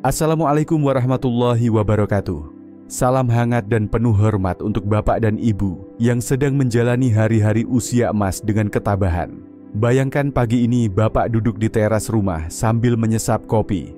Assalamualaikum warahmatullahi wabarakatuh. Salam hangat dan penuh hormat untuk Bapak dan Ibu yang sedang menjalani hari-hari usia emas dengan ketabahan. Bayangkan pagi ini Bapak duduk di teras rumah sambil menyesap kopi.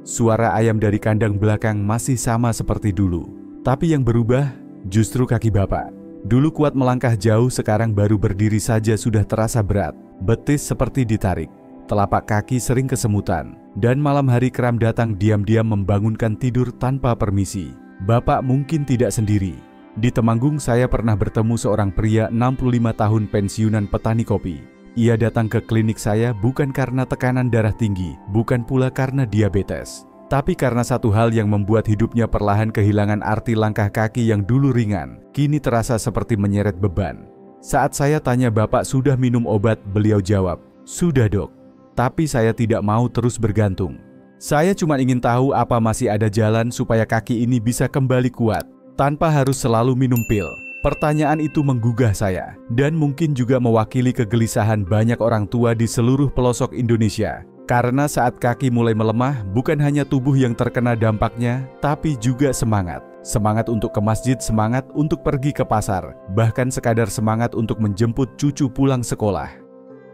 Suara ayam dari kandang belakang masih sama seperti dulu. Tapi yang berubah justru kaki Bapak. Dulu kuat melangkah jauh, sekarang baru berdiri saja sudah terasa berat. Betis seperti ditarik. Telapak kaki sering kesemutan, dan malam hari kram datang diam-diam membangunkan tidur tanpa permisi. Bapak mungkin tidak sendiri. Di Temanggung saya pernah bertemu seorang pria 65 tahun pensiunan petani kopi. Ia datang ke klinik saya bukan karena tekanan darah tinggi, bukan pula karena diabetes, tapi karena satu hal yang membuat hidupnya perlahan kehilangan arti. Langkah kaki yang dulu ringan, kini terasa seperti menyeret beban. Saat saya tanya, "Bapak sudah minum obat?" Beliau jawab, "Sudah, Dok. Tapi saya tidak mau terus bergantung. Saya cuma ingin tahu apa masih ada jalan supaya kaki ini bisa kembali kuat, tanpa harus selalu minum pil." Pertanyaan itu menggugah saya, dan mungkin juga mewakili kegelisahan banyak orang tua di seluruh pelosok Indonesia. Karena saat kaki mulai melemah, bukan hanya tubuh yang terkena dampaknya, tapi juga semangat. Semangat untuk ke masjid, semangat untuk pergi ke pasar, bahkan sekadar semangat untuk menjemput cucu pulang sekolah.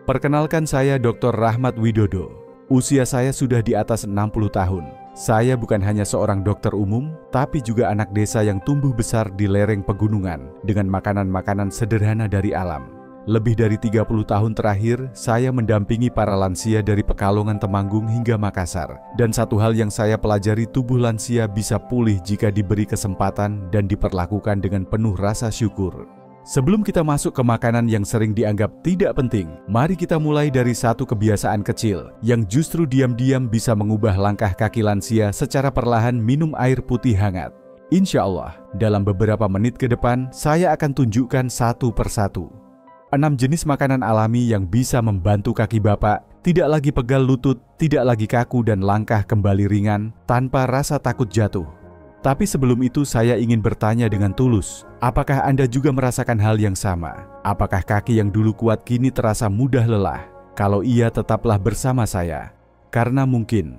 Perkenalkan, saya Dr. Rahmat Widodo. Usia saya sudah di atas 60 tahun. Saya bukan hanya seorang dokter umum, tapi juga anak desa yang tumbuh besar di lereng pegunungan dengan makanan-makanan sederhana dari alam. Lebih dari 30 tahun terakhir, saya mendampingi para lansia dari Pekalongan, Temanggung hingga Makassar. Dan satu hal yang saya pelajari, tubuh lansia bisa pulih jika diberi kesempatan dan diperlakukan dengan penuh rasa syukur. Sebelum kita masuk ke makanan yang sering dianggap tidak penting, mari kita mulai dari satu kebiasaan kecil yang justru diam-diam bisa mengubah langkah kaki lansia secara perlahan. Minum air putih hangat. Insya Allah, dalam beberapa menit ke depan, saya akan tunjukkan satu persatu 6 jenis makanan alami yang bisa membantu kaki Bapak tidak lagi pegal lutut, tidak lagi kaku, dan langkah kembali ringan tanpa rasa takut jatuh. Tapi sebelum itu saya ingin bertanya dengan tulus, apakah Anda juga merasakan hal yang sama? Apakah kaki yang dulu kuat kini terasa mudah lelah? Kalau iya, tetaplah bersama saya. Karena mungkin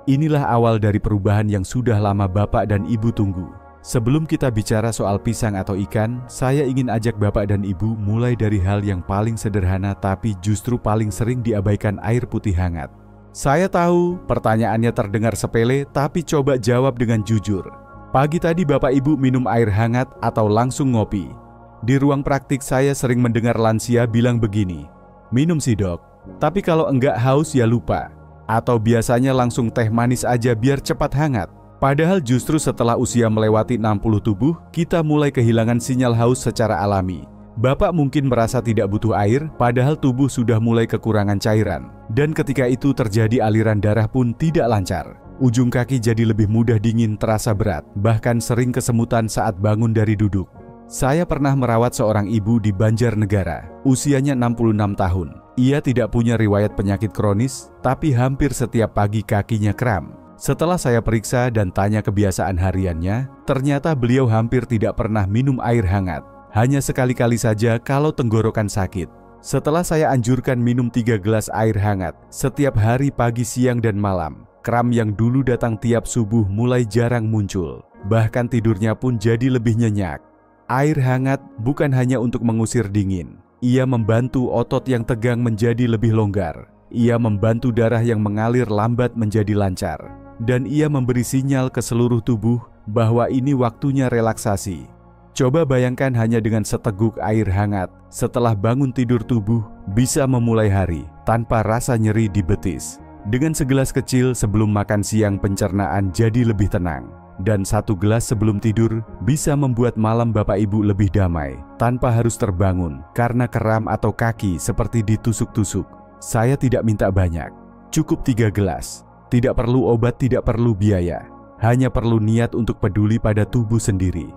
inilah awal dari perubahan yang sudah lama Bapak dan Ibu tunggu. Sebelum kita bicara soal pisang atau ikan, saya ingin ajak Bapak dan Ibu mulai dari hal yang paling sederhana tapi justru paling sering diabaikan: air putih hangat. Saya tahu pertanyaannya terdengar sepele, tapi coba jawab dengan jujur. Pagi tadi Bapak Ibu minum air hangat atau langsung ngopi? Di ruang praktik saya sering mendengar lansia bilang begini, "Minum sih, Dok, tapi kalau enggak haus ya lupa." Atau biasanya langsung teh manis aja biar cepat hangat. Padahal justru setelah usia melewati 60 tubuh, kita mulai kehilangan sinyal haus secara alami. Bapak mungkin merasa tidak butuh air, padahal tubuh sudah mulai kekurangan cairan. Dan ketika itu terjadi, aliran darah pun tidak lancar. Ujung kaki jadi lebih mudah dingin, terasa berat, bahkan sering kesemutan saat bangun dari duduk. Saya pernah merawat seorang ibu di Banjarnegara. Usianya 66 tahun. Ia tidak punya riwayat penyakit kronis, tapi hampir setiap pagi kakinya kram. Setelah saya periksa dan tanya kebiasaan hariannya, ternyata beliau hampir tidak pernah minum air hangat. Hanya sekali-kali saja kalau tenggorokan sakit. Setelah saya anjurkan minum 3 gelas air hangat setiap hari pagi, siang, dan malam, kram yang dulu datang tiap subuh mulai jarang muncul. Bahkan tidurnya pun jadi lebih nyenyak. Air hangat bukan hanya untuk mengusir dingin. Ia membantu otot yang tegang menjadi lebih longgar. Ia membantu darah yang mengalir lambat menjadi lancar. Dan ia memberi sinyal ke seluruh tubuh bahwa ini waktunya relaksasi. Coba bayangkan hanya dengan seteguk air hangat, setelah bangun tidur tubuh bisa memulai hari tanpa rasa nyeri di betis. Dengan segelas kecil sebelum makan siang, pencernaan jadi lebih tenang. Dan 1 gelas sebelum tidur bisa membuat malam Bapak Ibu lebih damai, tanpa harus terbangun karena kram atau kaki seperti ditusuk-tusuk. Saya tidak minta banyak, cukup 3 gelas. Tidak perlu obat, tidak perlu biaya. Hanya perlu niat untuk peduli pada tubuh sendiri.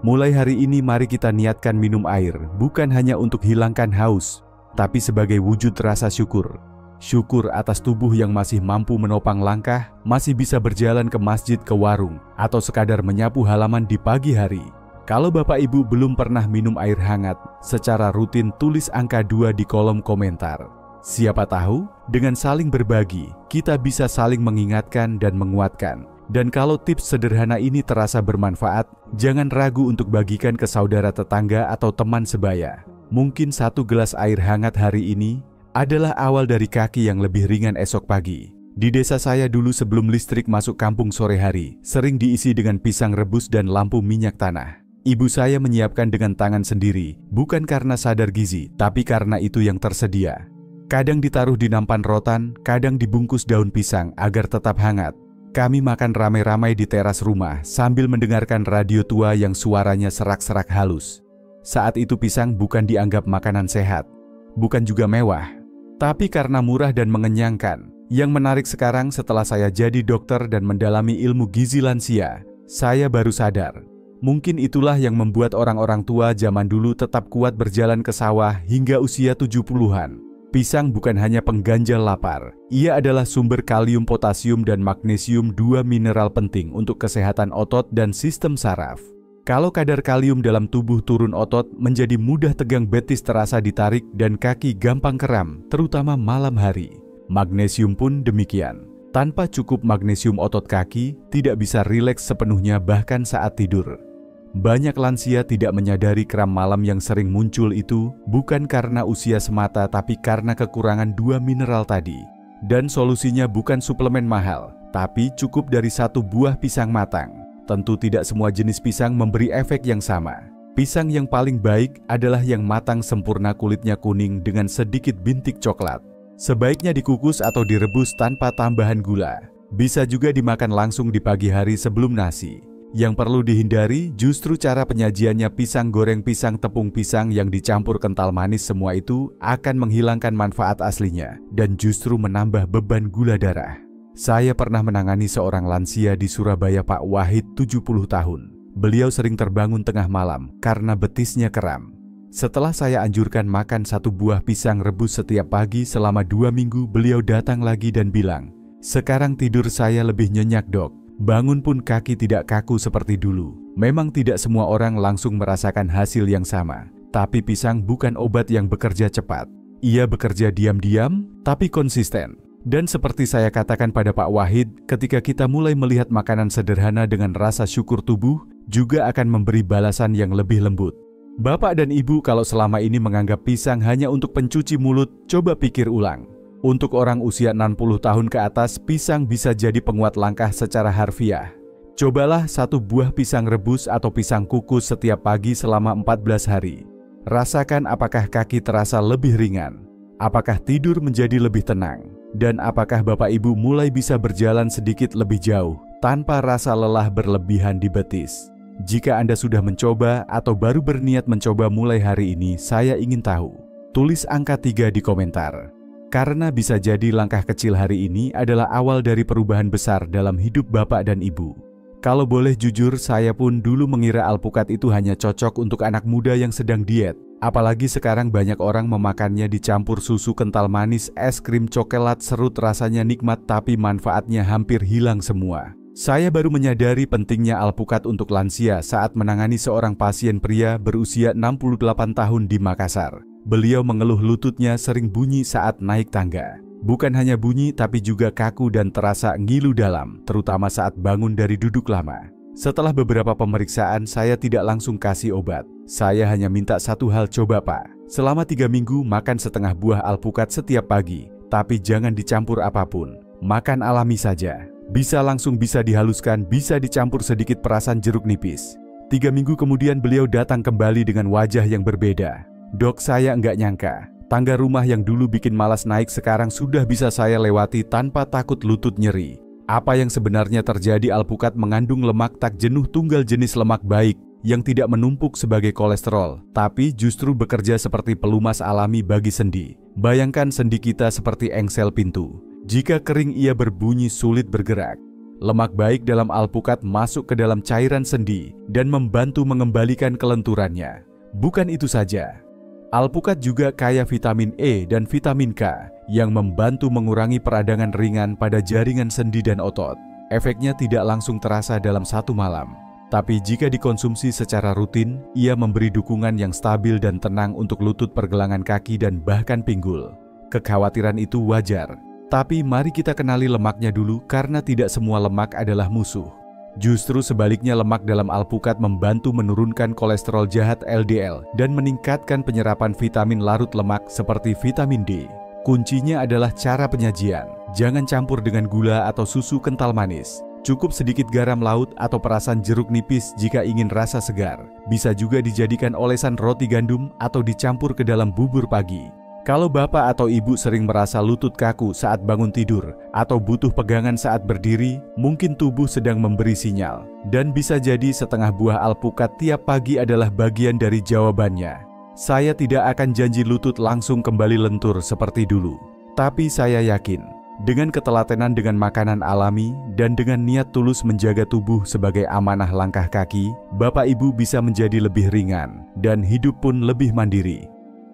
Mulai hari ini mari kita niatkan minum air, bukan hanya untuk hilangkan haus, tapi sebagai wujud rasa syukur. Syukur atas tubuh yang masih mampu menopang langkah, masih bisa berjalan ke masjid, ke warung, atau sekadar menyapu halaman di pagi hari. Kalau Bapak Ibu belum pernah minum air hangat secara rutin, tulis angka 2 di kolom komentar. Siapa tahu, dengan saling berbagi, kita bisa saling mengingatkan dan menguatkan. Dan kalau tips sederhana ini terasa bermanfaat, jangan ragu untuk bagikan ke saudara tetangga atau teman sebaya. Mungkin 1 gelas air hangat hari ini adalah awal dari kaki yang lebih ringan esok pagi. Di desa saya dulu sebelum listrik masuk kampung sore hari, sering diisi dengan pisang rebus dan lampu minyak tanah. Ibu saya menyiapkan dengan tangan sendiri, bukan karena sadar gizi, tapi karena itu yang tersedia. Kadang ditaruh di nampan rotan, kadang dibungkus daun pisang agar tetap hangat. Kami makan ramai-ramai di teras rumah sambil mendengarkan radio tua yang suaranya serak-serak halus. Saat itu pisang bukan dianggap makanan sehat, bukan juga mewah, tapi karena murah dan mengenyangkan. Yang menarik sekarang setelah saya jadi dokter dan mendalami ilmu gizi lansia, saya baru sadar. Mungkin itulah yang membuat orang-orang tua zaman dulu tetap kuat berjalan ke sawah hingga usia 70-an. Pisang bukan hanya pengganjal lapar, ia adalah sumber kalium, potasium, dan magnesium, 2 mineral penting untuk kesehatan otot dan sistem saraf. Kalau kadar kalium dalam tubuh turun, otot menjadi mudah tegang, betis terasa ditarik, dan kaki gampang kram, terutama malam hari. Magnesium pun demikian. Tanpa cukup magnesium, otot kaki tidak bisa rileks sepenuhnya bahkan saat tidur. Banyak lansia tidak menyadari kram malam yang sering muncul itu bukan karena usia semata, tapi karena kekurangan 2 mineral tadi. Dan solusinya bukan suplemen mahal, tapi cukup dari 1 buah pisang matang. Tentu tidak semua jenis pisang memberi efek yang sama. Pisang yang paling baik adalah yang matang sempurna, kulitnya kuning dengan sedikit bintik coklat. Sebaiknya dikukus atau direbus tanpa tambahan gula. Bisa juga dimakan langsung di pagi hari sebelum nasi. Yang perlu dihindari justru cara penyajiannya. Pisang goreng, pisang tepung, pisang yang dicampur kental manis, semua itu akan menghilangkan manfaat aslinya dan justru menambah beban gula darah. Saya pernah menangani seorang lansia di Surabaya, Pak Wahid, 70 tahun. Beliau sering terbangun tengah malam karena betisnya kram. Setelah saya anjurkan makan 1 buah pisang rebus setiap pagi selama 2 minggu, beliau datang lagi dan bilang, "Sekarang tidur saya lebih nyenyak, Dok. Bangun pun kaki tidak kaku seperti dulu." Memang tidak semua orang langsung merasakan hasil yang sama, tapi pisang bukan obat yang bekerja cepat. Ia bekerja diam-diam, tapi konsisten. Dan seperti saya katakan pada Pak Wahid, ketika kita mulai melihat makanan sederhana dengan rasa syukur, tubuh juga akan memberi balasan yang lebih lembut. Bapak dan Ibu, kalau selama ini menganggap pisang hanya untuk pencuci mulut, coba pikir ulang. Untuk orang usia 60 tahun ke atas, pisang bisa jadi penguat langkah secara harfiah. Cobalah 1 buah pisang rebus atau pisang kukus setiap pagi selama 14 hari. Rasakan apakah kaki terasa lebih ringan, apakah tidur menjadi lebih tenang, dan apakah Bapak Ibu mulai bisa berjalan sedikit lebih jauh tanpa rasa lelah berlebihan di betis. Jika Anda sudah mencoba atau baru berniat mencoba mulai hari ini, saya ingin tahu. Tulis angka 3 di komentar. Karena bisa jadi langkah kecil hari ini adalah awal dari perubahan besar dalam hidup Bapak dan Ibu. Kalau boleh jujur, saya pun dulu mengira alpukat itu hanya cocok untuk anak muda yang sedang diet. Apalagi sekarang banyak orang memakannya dicampur susu kental manis, es krim, coklat, serut, rasanya nikmat tapi manfaatnya hampir hilang semua. Saya baru menyadari pentingnya alpukat untuk lansia saat menangani seorang pasien pria berusia 68 tahun di Makassar. Beliau mengeluh lututnya sering bunyi saat naik tangga. Bukan hanya bunyi, tapi juga kaku dan terasa ngilu dalam, terutama saat bangun dari duduk lama. Setelah beberapa pemeriksaan, saya tidak langsung kasih obat. Saya hanya minta 1 hal, "Coba Pak, selama 3 minggu makan setengah buah alpukat setiap pagi, tapi jangan dicampur apapun. Makan alami saja. Bisa langsung, bisa dihaluskan, bisa dicampur sedikit perasan jeruk nipis." 3 minggu kemudian beliau datang kembali dengan wajah yang berbeda. "Dok, saya nggak nyangka, tangga rumah yang dulu bikin malas naik sekarang sudah bisa saya lewati tanpa takut lutut nyeri. Apa yang sebenarnya terjadi? Alpukat mengandung lemak tak jenuh, tunggal jenis lemak baik yang tidak menumpuk sebagai kolesterol, tapi justru bekerja seperti pelumas alami bagi sendi. Bayangkan sendi kita seperti engsel pintu. Jika kering ia berbunyi, sulit bergerak. Lemak baik dalam alpukat masuk ke dalam cairan sendi dan membantu mengembalikan kelenturannya. Bukan itu saja, alpukat juga kaya vitamin E dan vitamin K yang membantu mengurangi peradangan ringan pada jaringan sendi dan otot. Efeknya tidak langsung terasa dalam 1 malam, tapi jika dikonsumsi secara rutin, ia memberi dukungan yang stabil dan tenang untuk lutut, pergelangan kaki, dan bahkan pinggul. Kekhawatiran itu wajar, Tapi mari kita kenali lemaknya dulu karena tidak semua lemak adalah musuh. Justru sebaliknya, lemak dalam alpukat membantu menurunkan kolesterol jahat LDL dan meningkatkan penyerapan vitamin larut lemak seperti vitamin D. Kuncinya adalah cara penyajian. Jangan campur dengan gula atau susu kental manis. Cukup sedikit garam laut atau perasan jeruk nipis jika ingin rasa segar. Bisa juga dijadikan olesan roti gandum atau dicampur ke dalam bubur pagi. Kalau bapak atau ibu sering merasa lutut kaku saat bangun tidur atau butuh pegangan saat berdiri, mungkin tubuh sedang memberi sinyal. Dan bisa jadi setengah buah alpukat tiap pagi adalah bagian dari jawabannya. Saya tidak akan janji lutut langsung kembali lentur seperti dulu. Tapi saya yakin, dengan ketelatenan dengan makanan alami dan dengan niat tulus menjaga tubuh sebagai amanah langkah kaki, bapak ibu bisa menjadi lebih ringan dan hidup pun lebih mandiri.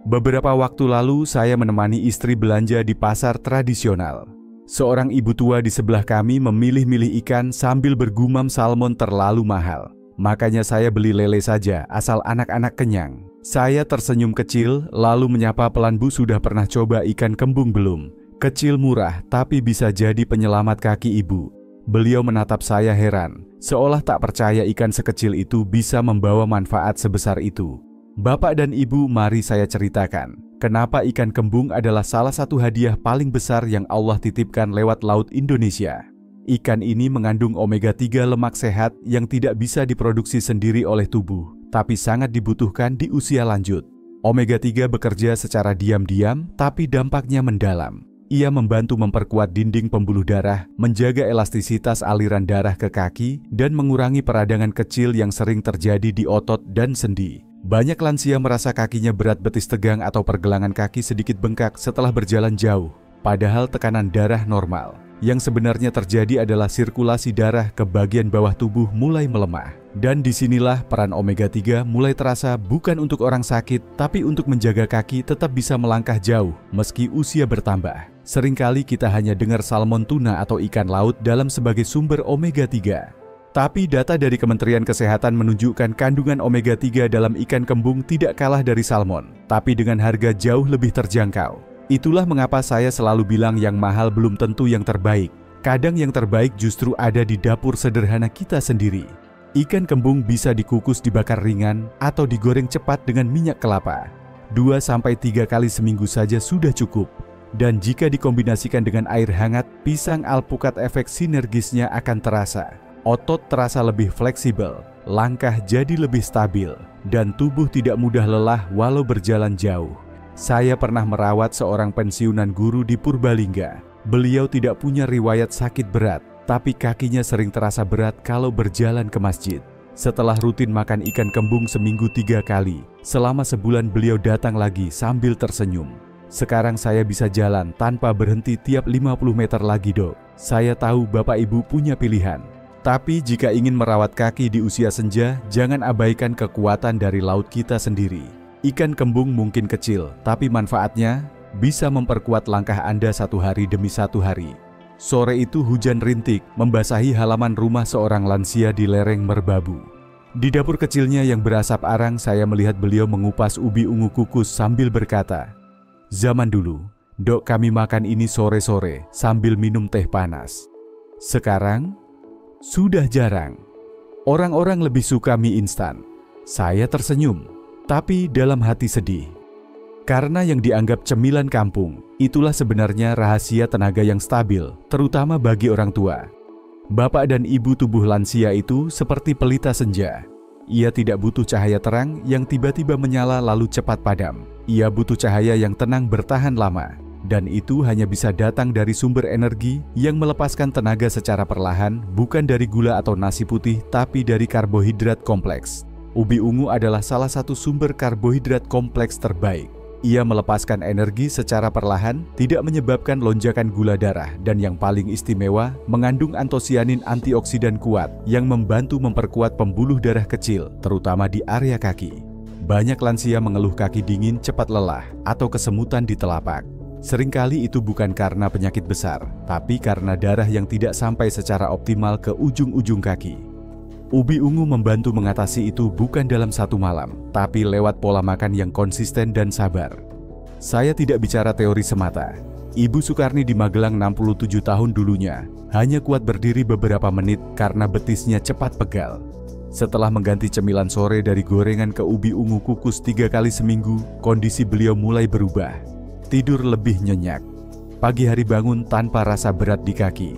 Beberapa waktu lalu saya menemani istri belanja di pasar tradisional. Seorang ibu tua di sebelah kami memilih-milih ikan sambil bergumam salmon terlalu mahal. Makanya saya beli lele saja asal anak-anak kenyang. Saya tersenyum kecil lalu menyapa pelan, "Bu, sudah pernah coba ikan kembung belum? Kecil, murah, tapi bisa jadi penyelamat kaki ibu." Beliau menatap saya heran, seolah tak percaya ikan sekecil itu bisa membawa manfaat sebesar itu. Bapak dan Ibu, mari saya ceritakan kenapa ikan kembung adalah salah satu hadiah paling besar yang Allah titipkan lewat Laut Indonesia. Ikan ini mengandung omega 3 lemak sehat yang tidak bisa diproduksi sendiri oleh tubuh, tapi sangat dibutuhkan di usia lanjut. Omega 3 bekerja secara diam-diam, tapi dampaknya mendalam. Ia membantu memperkuat dinding pembuluh darah, menjaga elastisitas aliran darah ke kaki, dan mengurangi peradangan kecil yang sering terjadi di otot dan sendi. Banyak lansia merasa kakinya berat, betis tegang, atau pergelangan kaki sedikit bengkak setelah berjalan jauh. Padahal tekanan darah normal. Yang sebenarnya terjadi adalah sirkulasi darah ke bagian bawah tubuh mulai melemah. Dan disinilah peran omega 3 mulai terasa, bukan untuk orang sakit, tapi untuk menjaga kaki tetap bisa melangkah jauh meski usia bertambah. Seringkali kita hanya dengar salmon, tuna, atau ikan laut dalam sebagai sumber omega 3. Tapi data dari Kementerian Kesehatan menunjukkan kandungan omega 3 dalam ikan kembung tidak kalah dari salmon, tapi dengan harga jauh lebih terjangkau. Itulah mengapa saya selalu bilang yang mahal belum tentu yang terbaik. Kadang yang terbaik justru ada di dapur sederhana kita sendiri. Ikan kembung bisa dikukus, dibakar ringan, atau digoreng cepat dengan minyak kelapa. 2-3 kali seminggu saja sudah cukup. Dan jika dikombinasikan dengan air hangat, pisang alpukat efek sinergisnya akan terasa. Otot terasa lebih fleksibel, langkah jadi lebih stabil, dan tubuh tidak mudah lelah walau berjalan jauh. Saya pernah merawat seorang pensiunan guru di Purbalingga. Beliau tidak punya riwayat sakit berat, tapi kakinya sering terasa berat kalau berjalan ke masjid. Setelah rutin makan ikan kembung seminggu 3 kali, selama sebulan beliau datang lagi sambil tersenyum. "Sekarang saya bisa jalan tanpa berhenti tiap 50 meter lagi, Dok." Saya tahu Bapak Ibu punya pilihan. Tapi jika ingin merawat kaki di usia senja, jangan abaikan kekuatan dari laut kita sendiri. Ikan kembung mungkin kecil, tapi manfaatnya bisa memperkuat langkah Anda satu hari demi satu hari. Sore itu hujan rintik membasahi halaman rumah seorang lansia di lereng Merbabu. Di dapur kecilnya yang berasap arang, saya melihat beliau mengupas ubi ungu kukus sambil berkata, "Zaman dulu, Dok, kami makan ini sore-sore sambil minum teh panas. Sekarang sudah jarang. Orang-orang lebih suka mie instan." Saya tersenyum, tapi dalam hati sedih. Karena yang dianggap cemilan kampung, itulah sebenarnya rahasia tenaga yang stabil, terutama bagi orang tua. Bapak dan ibu tubuh lansia itu seperti pelita senja. Ia tidak butuh cahaya terang yang tiba-tiba menyala lalu cepat padam. Ia butuh cahaya yang tenang bertahan lama. Dan itu hanya bisa datang dari sumber energi yang melepaskan tenaga secara perlahan, bukan dari gula atau nasi putih, tapi dari karbohidrat kompleks. Ubi ungu adalah salah satu sumber karbohidrat kompleks terbaik. Ia melepaskan energi secara perlahan, tidak menyebabkan lonjakan gula darah, dan yang paling istimewa, mengandung antosianin antioksidan kuat yang membantu memperkuat pembuluh darah kecil, terutama di area kaki. Banyak lansia mengeluh kaki dingin, cepat lelah, atau kesemutan di telapak. Seringkali itu bukan karena penyakit besar, tapi karena darah yang tidak sampai secara optimal ke ujung-ujung kaki. Ubi ungu membantu mengatasi itu bukan dalam satu malam, tapi lewat pola makan yang konsisten dan sabar. Saya tidak bicara teori semata. Ibu Sukarni di Magelang 67 tahun dulunya hanya kuat berdiri beberapa menit karena betisnya cepat pegal. Setelah mengganti cemilan sore dari gorengan ke ubi ungu kukus 3 kali seminggu, kondisi beliau mulai berubah. Tidur lebih nyenyak. Pagi hari bangun tanpa rasa berat di kaki.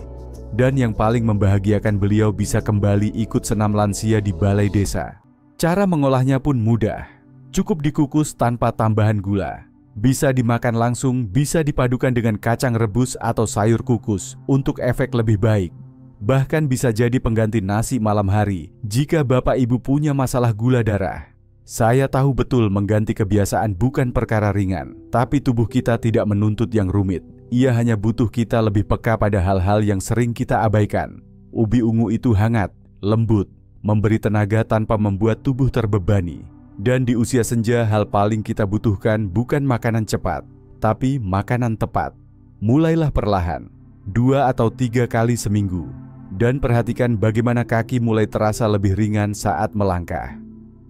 Dan yang paling membahagiakan, beliau bisa kembali ikut senam lansia di balai desa. Cara mengolahnya pun mudah. Cukup dikukus tanpa tambahan gula. Bisa dimakan langsung, bisa dipadukan dengan kacang rebus atau sayur kukus untuk efek lebih baik. Bahkan bisa jadi pengganti nasi malam hari jika Bapak Ibu punya masalah gula darah. Saya tahu betul mengganti kebiasaan bukan perkara ringan, tapi tubuh kita tidak menuntut yang rumit. Ia hanya butuh kita lebih peka pada hal-hal yang sering kita abaikan. Ubi ungu itu hangat, lembut, memberi tenaga tanpa membuat tubuh terbebani. Dan di usia senja, hal paling kita butuhkan bukan makanan cepat, tapi makanan tepat. Mulailah perlahan, 2 atau 3 kali seminggu. Dan perhatikan bagaimana kaki mulai terasa lebih ringan saat melangkah.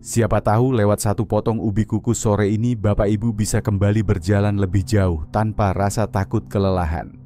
Siapa tahu lewat 1 potong ubi kukus sore ini Bapak Ibu bisa kembali berjalan lebih jauh tanpa rasa takut kelelahan.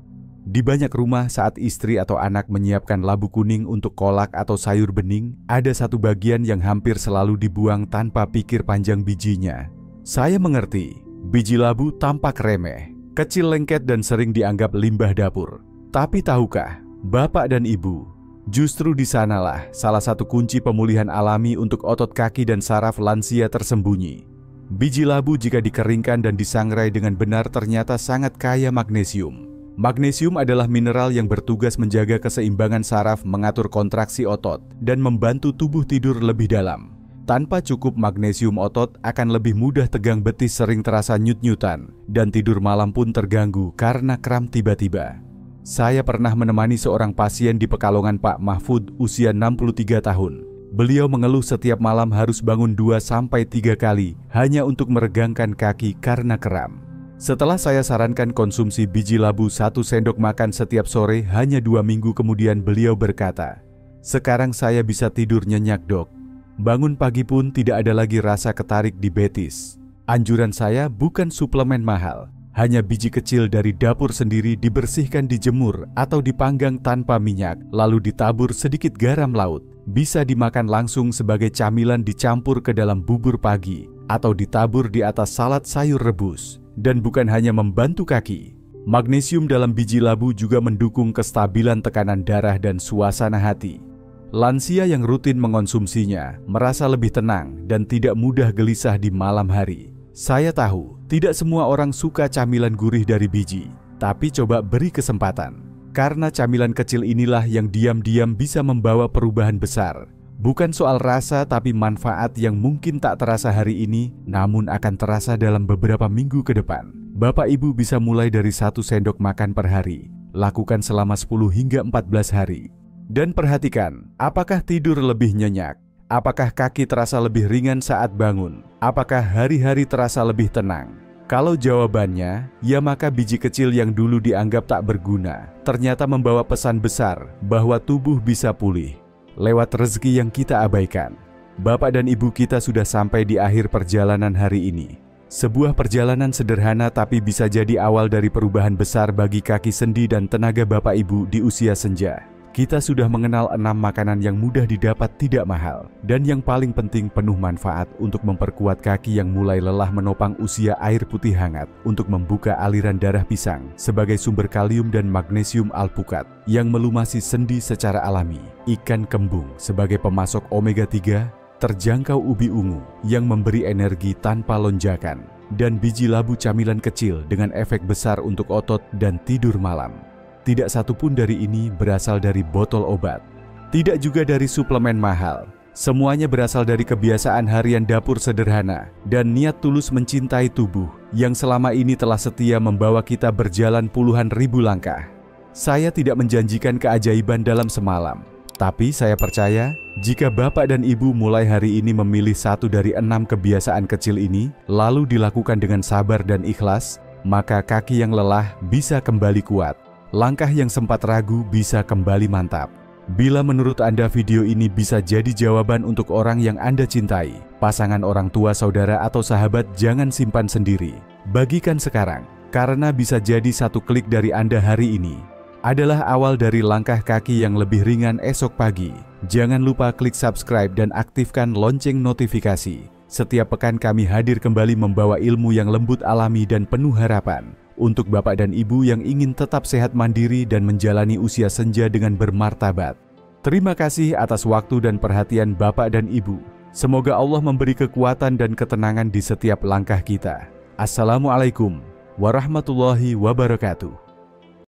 Di banyak rumah saat istri atau anak menyiapkan labu kuning untuk kolak atau sayur bening, ada satu bagian yang hampir selalu dibuang tanpa pikir panjang bijinya. Saya mengerti, biji labu tampak remeh, kecil, lengket dan sering dianggap limbah dapur. Tapi tahukah, Bapak dan Ibu, justru di sanalah salah satu kunci pemulihan alami untuk otot kaki dan saraf lansia tersembunyi. Biji labu jika dikeringkan dan disangrai dengan benar ternyata sangat kaya magnesium. Magnesium adalah mineral yang bertugas menjaga keseimbangan saraf, mengatur kontraksi otot, dan membantu tubuh tidur lebih dalam. Tanpa cukup magnesium, otot akan lebih mudah tegang, betis sering terasa nyut-nyutan, dan tidur malam pun terganggu karena kram tiba-tiba. Saya pernah menemani seorang pasien di Pekalongan, Pak Mahfud, usia 63 tahun. Beliau mengeluh setiap malam harus bangun 2-3 kali hanya untuk meregangkan kaki karena kram. Setelah saya sarankan konsumsi biji labu 1 sendok makan setiap sore, hanya 2 minggu kemudian beliau berkata, "Sekarang saya bisa tidur nyenyak, Dok. Bangun pagi pun tidak ada lagi rasa ketarik di betis." Anjuran saya bukan suplemen mahal, hanya biji kecil dari dapur sendiri dibersihkan, dijemur atau dipanggang tanpa minyak, lalu ditabur sedikit garam laut. Bisa dimakan langsung sebagai camilan, dicampur ke dalam bubur pagi, atau ditabur di atas salad sayur rebus. Dan bukan hanya membantu kaki, magnesium dalam biji labu juga mendukung kestabilan tekanan darah dan suasana hati. Lansia yang rutin mengonsumsinya merasa lebih tenang dan tidak mudah gelisah di malam hari. Saya tahu tidak semua orang suka camilan gurih dari biji, tapi coba beri kesempatan. Karena camilan kecil inilah yang diam-diam bisa membawa perubahan besar. Bukan soal rasa, tapi manfaat yang mungkin tak terasa hari ini, namun akan terasa dalam beberapa minggu ke depan. Bapak Ibu bisa mulai dari 1 sendok makan per hari. Lakukan selama 10 hingga 14 hari. Dan perhatikan, apakah tidur lebih nyenyak? Apakah kaki terasa lebih ringan saat bangun? Apakah hari-hari terasa lebih tenang? Kalau jawabannya ya, maka biji kecil yang dulu dianggap tak berguna ternyata membawa pesan besar bahwa tubuh bisa pulih lewat rezeki yang kita abaikan. Bapak dan Ibu, kita sudah sampai di akhir perjalanan hari ini. Sebuah perjalanan sederhana tapi bisa jadi awal dari perubahan besar bagi kaki, sendi, dan tenaga Bapak Ibu di usia senja. Kita sudah mengenal 6 makanan yang mudah didapat, tidak mahal, dan yang paling penting penuh manfaat untuk memperkuat kaki yang mulai lelah, menopang usia air putih hangat untuk membuka aliran darah, pisang sebagai sumber kalium dan magnesium alpukat yang melumasi sendi secara alami, ikan kembung sebagai pemasok omega 3, terjangkau ubi ungu yang memberi energi tanpa lonjakan, dan biji labu camilan kecil dengan efek besar untuk otot dan tidur malam. Tidak satu pun dari ini berasal dari botol obat, tidak juga dari suplemen mahal. Semuanya berasal dari kebiasaan harian dapur sederhana dan niat tulus mencintai tubuh yang selama ini telah setia membawa kita berjalan puluhan ribu langkah. Saya tidak menjanjikan keajaiban dalam semalam, tapi saya percaya jika Bapak dan Ibu mulai hari ini memilih 1 dari 6 kebiasaan kecil ini, lalu dilakukan dengan sabar dan ikhlas, maka kaki yang lelah bisa kembali kuat. Langkah yang sempat ragu bisa kembali mantap. Bila menurut Anda video ini bisa jadi jawaban untuk orang yang Anda cintai, pasangan, orang tua, saudara, atau sahabat, jangan simpan sendiri. Bagikan sekarang. Karena bisa jadi satu klik dari Anda hari ini adalah awal dari langkah kaki yang lebih ringan esok pagi. Jangan lupa klik subscribe dan aktifkan lonceng notifikasi. Setiap pekan kami hadir kembali membawa ilmu yang lembut, alami, dan penuh harapan untuk Bapak dan Ibu yang ingin tetap sehat, mandiri, dan menjalani usia senja dengan bermartabat. Terima kasih atas waktu dan perhatian Bapak dan Ibu. Semoga Allah memberi kekuatan dan ketenangan di setiap langkah kita. Assalamualaikum warahmatullahi wabarakatuh.